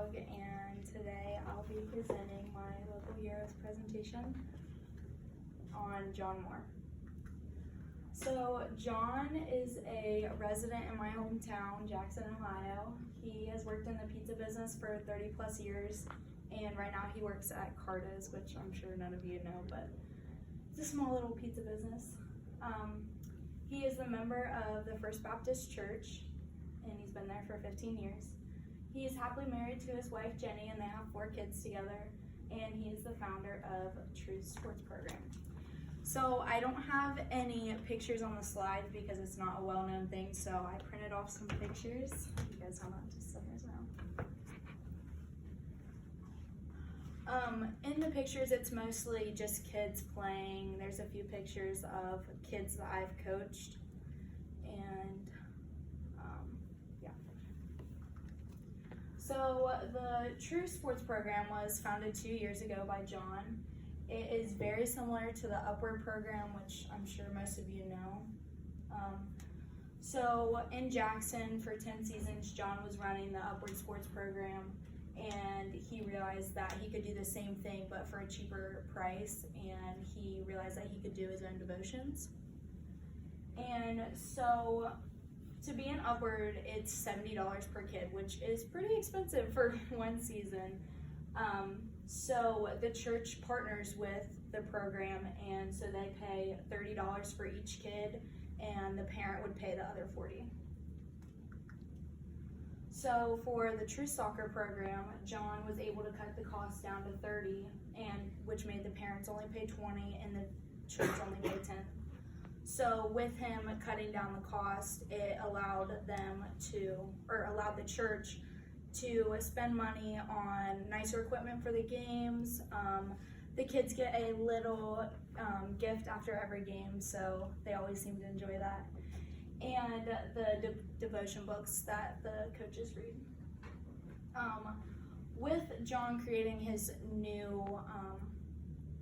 vlog, and today I'll be presenting my local heroes presentation on John Moore. So John is a resident in my hometown, Jackson, Ohio. He has worked in the pizza business for 30 plus years, and right now he works at Carta's, which I'm sure none of you know, but it's a small little pizza business. He is a member of the First Baptist Church, and he's been there for 15 years. He is happily married to his wife, Jenny, and they have 4 kids together, and he is the founder of Truth Sports Program. So I don't have any pictures on the slides because it's not a well-known thing, so I printed off some pictures. You guys hold on just a second around. In the pictures, it's mostly just kids playing. There's a few pictures of kids that I've coached, and yeah. So the True Sports Program was founded 2 years ago by John. It is very similar to the Upward program, which I'm sure most of you know. So in Jackson for 10 seasons, John was running the Upward Sports Program, and he realized that he could do the same thing but for a cheaper price, and he realized that he could do his own devotions. And so to be in Upward, it's $70 per kid, which is pretty expensive for one season. So the church partners with the program, and so they pay $30 for each kid, and the parent would pay the other $40. So for the True Soccer program, John was able to cut the cost down to $30, and which made the parents only pay $20 and the church only pay $10. So with him cutting down the cost, it allowed the church to spend money on nicer equipment for the games. The kids get a little gift after every game, so they always seem to enjoy that. And the devotion books that the coaches read. With John creating his new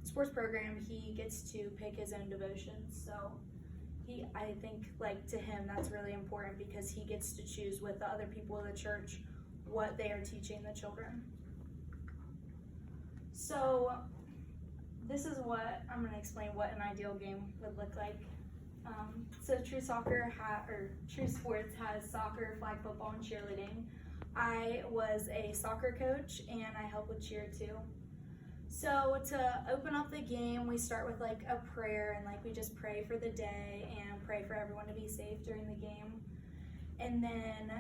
sports program, he gets to pick his own devotions. So I think, like, to him, that's really important because he gets to choose with the other people of the church what they are teaching the children. So this is what I'm going to explain what an ideal game would look like. So True Sports has soccer, flag football, and cheerleading. I was a soccer coach, and I help with cheer too. So to open up the game, we start with like a prayer, and like we just pray for the day and pray for everyone to be safe during the game. And then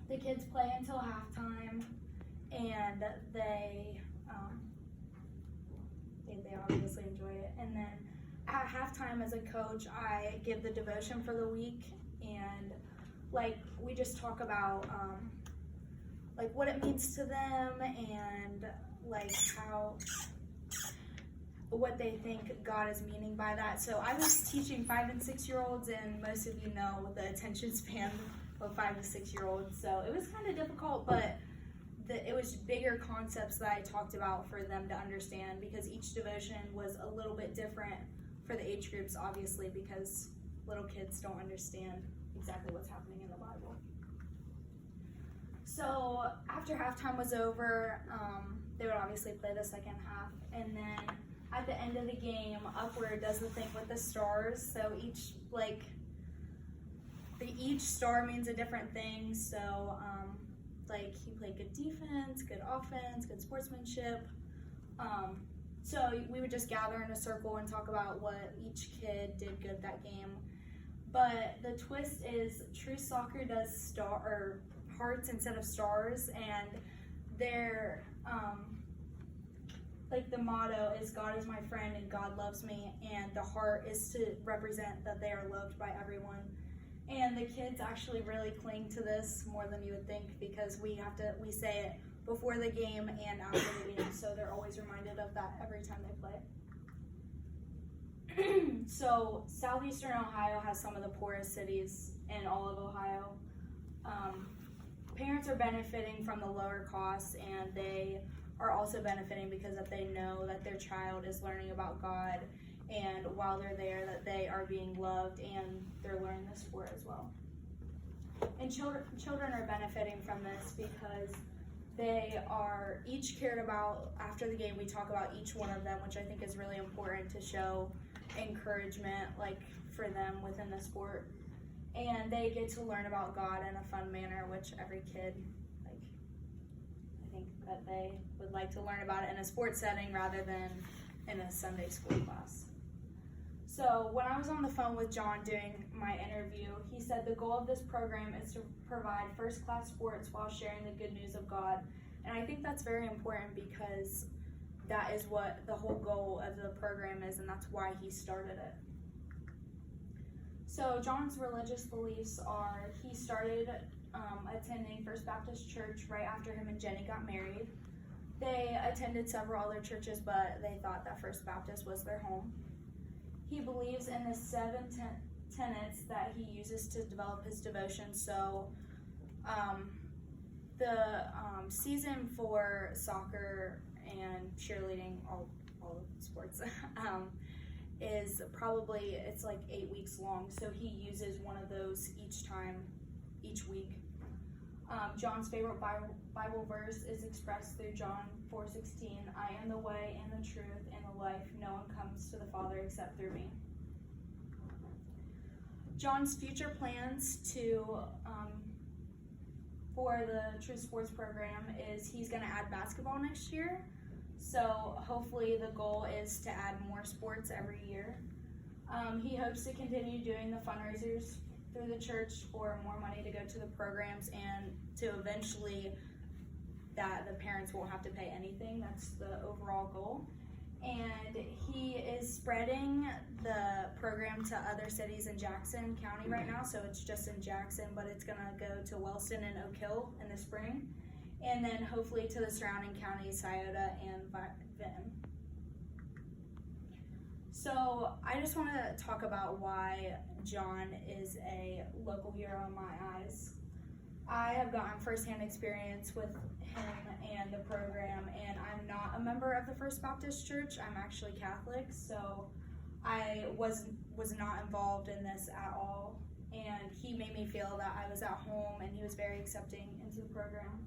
the kids play until halftime, and they obviously enjoy it. And then at halftime, as a coach, I give the devotion for the week, and like we just talk about like what it means to them, and like what they think God is meaning by that. So I was teaching 5 and 6 year olds, and most of you know the attention span of 5 to 6 year olds. So it was kind of difficult, but it was bigger concepts that I talked about for them to understand, because each devotion was a little bit different for the age groups, obviously, because little kids don't understand exactly what's happening in the Bible. So after halftime was over, they would obviously play the second half, and then at the end of the game, Upward does the thing with the stars. So each star means a different thing. So like he played good defense, good offense, good sportsmanship. So we would just gather in a circle and talk about what each kid did good that game. But the twist is True Soccer does hearts instead of stars, and their like the motto is God is my friend and God loves me, and the heart is to represent that they are loved by everyone. And the kids actually really cling to this more than you would think, because we say it before the game and after the game, so they're always reminded of that every time they play. So southeastern Ohio has some of the poorest cities in all of Ohio. Parents are benefiting from the lower costs, and they are also benefiting because that they know that their child is learning about God, and while they're there, that they are being loved and they're learning the sport as well. And children are benefiting from this because they are each cared about. After the game, we talk about each one of them, which I think is really important to show encouragement, like, for them within the sport. And they get to learn about God in a fun manner, which every kid, like, I think that they would like to learn about it in a sports setting rather than in a Sunday school class. So when I was on the phone with John doing my interview, he said the goal of this program is to provide first-class sports while sharing the good news of God. And I think that's very important because that is what the whole goal of the program is, and that's why he started it. So John's religious beliefs are, he started attending First Baptist Church right after him and Jenny got married. They attended several other churches, but they thought that First Baptist was their home. He believes in the 7 tenets that he uses to develop his devotion. So the season for soccer and cheerleading, all of sports, is probably, it's like 8 weeks long. So he uses one of those each week. John's favorite Bible verse is expressed through John 4:16. I am the way and the truth and the life. No one comes to the Father except through me. John's future plans for the True Sports program is he's going to add basketball next year. So hopefully the goal is to add more sports every year. He hopes to continue doing the fundraisers through the church for more money to go to the programs and to eventually that the parents won't have to pay anything. That's the overall goal. And he is spreading the program to other cities in Jackson County right now. So it's just in Jackson, but it's going to go to Wellston and Oak Hill in the spring. And then hopefully to the surrounding counties, Scioto and Vinton. So I just want to talk about why John is a local hero in my eyes. I have gotten firsthand experience with him and the program, and I'm not a member of the First Baptist Church. I'm actually Catholic, so I was not involved in this at all. And he made me feel that I was at home, and he was very accepting into the program.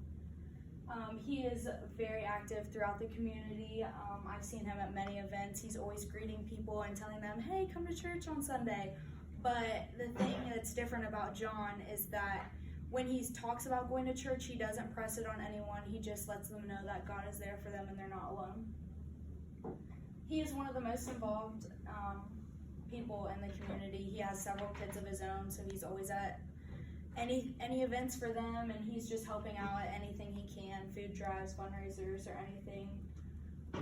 He is very active throughout the community. I've seen him at many events. He's always greeting people and telling them, hey, come to church on Sunday. But the thing that's different about John is that when he talks about going to church, he doesn't press it on anyone. He just lets them know that God is there for them and they're not alone. He is one of the most involved people in the community. He has several kids of his own, so he's always at any events for them, and he's just helping out at anything he can, food drives, fundraisers, or anything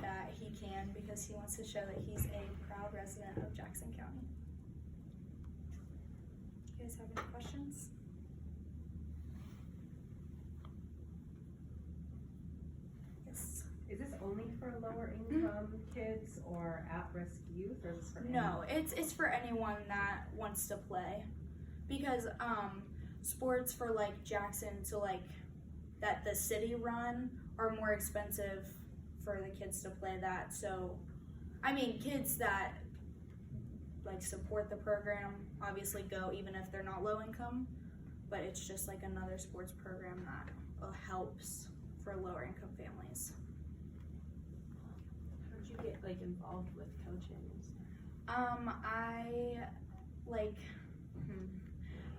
that he can, because he wants to show that he's a proud resident of Jackson County. You guys have any questions? Yes. Is this only for lower income kids or at-risk youth, or is this for anyone? No, it's for anyone that wants to play, because sports for like Jackson to like that the city run are more expensive for the kids to play that. So I mean, kids that like support the program obviously go even if they're not low income, but it's just like another sports program that helps for lower income families. How did you get like involved with coaching?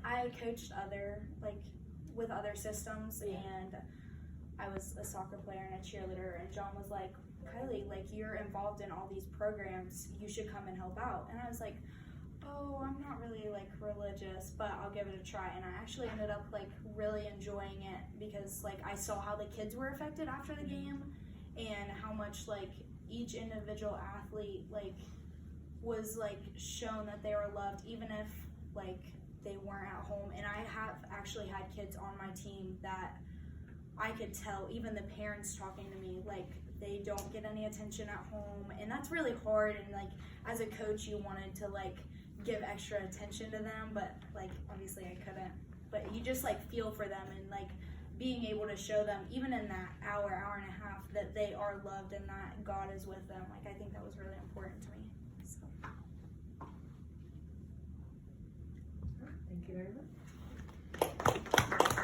I coached with other systems, and I was a soccer player and a cheerleader, and John was like, Kylie, like, you're involved in all these programs, you should come and help out. And I was like, oh, I'm not really like religious, but I'll give it a try. And I actually ended up like really enjoying it, because like I saw how the kids were affected after the game and how much like each individual athlete like was like shown that they were loved, even if like they weren't at home. And I have actually had kids on my team that I could tell, even the parents talking to me, like they don't get any attention at home, and that's really hard. And like as a coach, you wanted to like give extra attention to them, but like obviously I couldn't. But you just like feel for them, and like being able to show them even in that hour and a half that they are loved and that God is with them, like I think that was really important to me. So. Thank you very much.